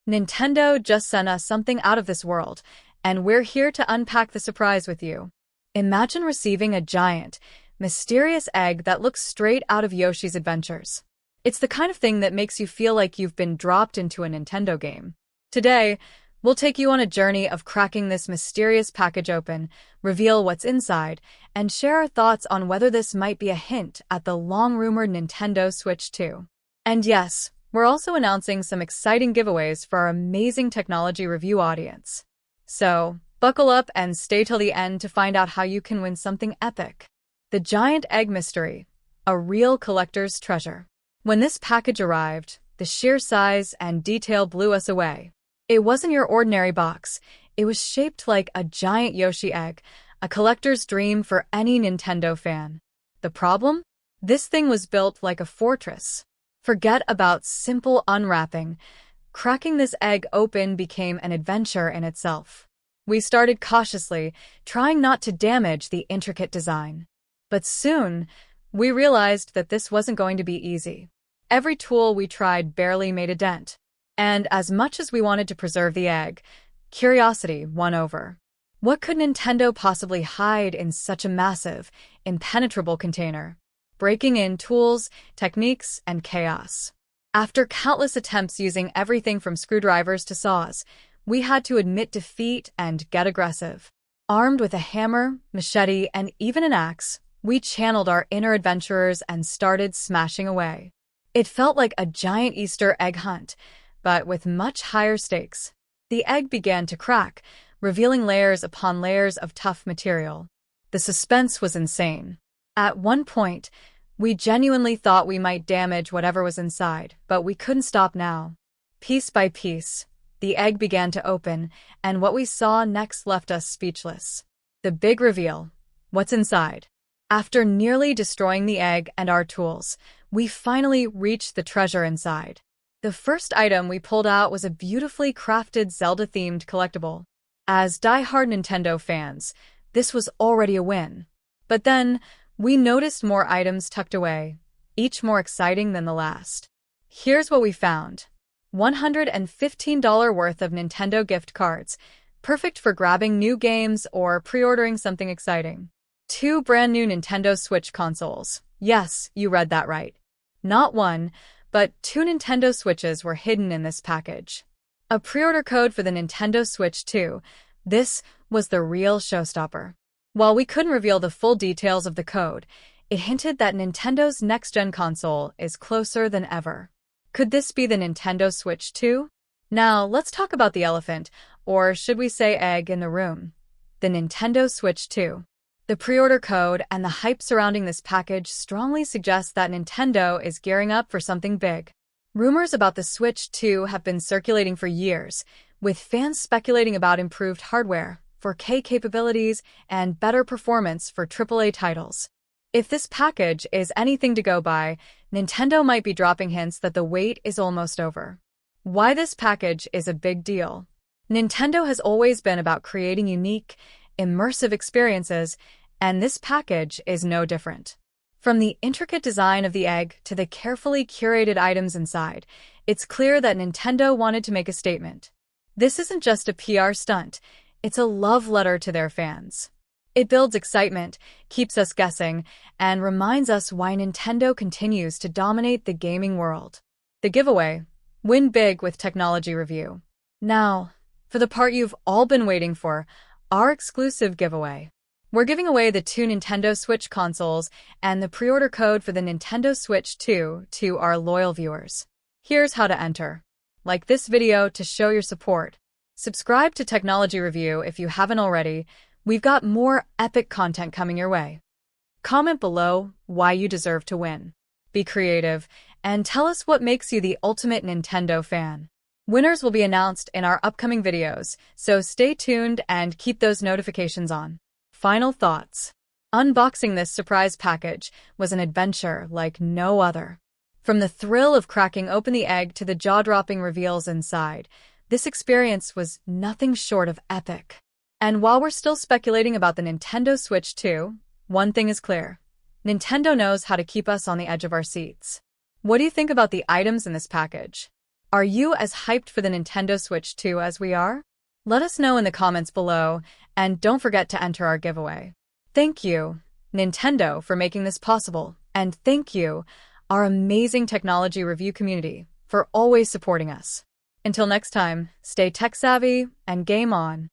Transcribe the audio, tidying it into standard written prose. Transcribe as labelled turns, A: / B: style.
A: Nintendo just sent us something out of this world, and we're here to unpack the surprise with you. Imagine receiving a giant, mysterious egg that looks straight out of Yoshi's Adventures. It's the kind of thing that makes you feel like you've been dropped into a Nintendo game. Today, we'll take you on a journey of cracking this mysterious package open, reveal what's inside, and share our thoughts on whether this might be a hint at the long-rumored Nintendo Switch 2. And yes, we're also announcing some exciting giveaways for our amazing technology review audience. So, buckle up and stay till the end to find out how you can win something epic. The Giant Egg Mystery, a real collector's treasure. When this package arrived, the sheer size and detail blew us away. It wasn't your ordinary box. It was shaped like a giant Yoshi egg, a collector's dream for any Nintendo fan. The problem? This thing was built like a fortress. Forget about simple unwrapping. Cracking this egg open became an adventure in itself. We started cautiously, trying not to damage the intricate design. But soon, we realized that this wasn't going to be easy. Every tool we tried barely made a dent. And as much as we wanted to preserve the egg, curiosity won over. What could Nintendo possibly hide in such a massive, impenetrable container? Breaking in tools, techniques, and chaos. After countless attempts using everything from screwdrivers to saws, we had to admit defeat and get aggressive. Armed with a hammer, machete, and even an axe, we channeled our inner adventurers and started smashing away. It felt like a giant Easter egg hunt, but with much higher stakes. The egg began to crack, revealing layers upon layers of tough material. The suspense was insane. At one point, we genuinely thought we might damage whatever was inside, but we couldn't stop now. Piece by piece, the egg began to open, and what we saw next left us speechless. The big reveal. What's inside? After nearly destroying the egg and our tools, we finally reached the treasure inside. The first item we pulled out was a beautifully crafted Zelda-themed collectible. As die-hard Nintendo fans, this was already a win. But then, we noticed more items tucked away, each more exciting than the last. Here's what we found. $115 worth of Nintendo gift cards, perfect for grabbing new games or pre-ordering something exciting. 2 brand new Nintendo Switch consoles. Yes, you read that right. Not one, but 2 Nintendo Switches were hidden in this package. A pre-order code for the Nintendo Switch 2. This was the real showstopper. While we couldn't reveal the full details of the code, it hinted that Nintendo's next-gen console is closer than ever. Could this be the Nintendo Switch 2? Now, let's talk about the elephant, or should we say egg in the room. The Nintendo Switch 2. The pre-order code and the hype surrounding this package strongly suggest that Nintendo is gearing up for something big. Rumors about the Switch 2 have been circulating for years, with fans speculating about improved hardware, 4K capabilities, and better performance for AAA titles. If this package is anything to go by, Nintendo might be dropping hints that the wait is almost over. Why this package is a big deal. Nintendo has always been about creating unique, immersive experiences, and this package is no different. From the intricate design of the egg to the carefully curated items inside, it's clear that Nintendo wanted to make a statement. This isn't just a PR stunt, it's a love letter to their fans. It builds excitement, keeps us guessing, and reminds us why Nintendo continues to dominate the gaming world. The giveaway. Win big with Technology Review. Now, for the part you've all been waiting for, our exclusive giveaway. We're giving away the 2 Nintendo Switch consoles and the pre-order code for the Nintendo Switch 2 to our loyal viewers. Here's how to enter. Like this video to show your support. Subscribe to Technology Review if you haven't already. We've got more epic content coming your way. Comment below why you deserve to win. Be creative, and tell us what makes you the ultimate Nintendo fan. Winners will be announced in our upcoming videos, so stay tuned and keep those notifications on. Final thoughts. Unboxing this surprise package was an adventure like no other. From the thrill of cracking open the egg to the jaw-dropping reveals inside, this experience was nothing short of epic. And while we're still speculating about the Nintendo Switch 2, one thing is clear. Nintendo knows how to keep us on the edge of our seats. What do you think about the items in this package? Are you as hyped for the Nintendo Switch 2 as we are? Let us know in the comments below, and don't forget to enter our giveaway. Thank you, Nintendo, for making this possible, and thank you, our amazing technology review community, for always supporting us. Until next time, stay tech-savvy and game on.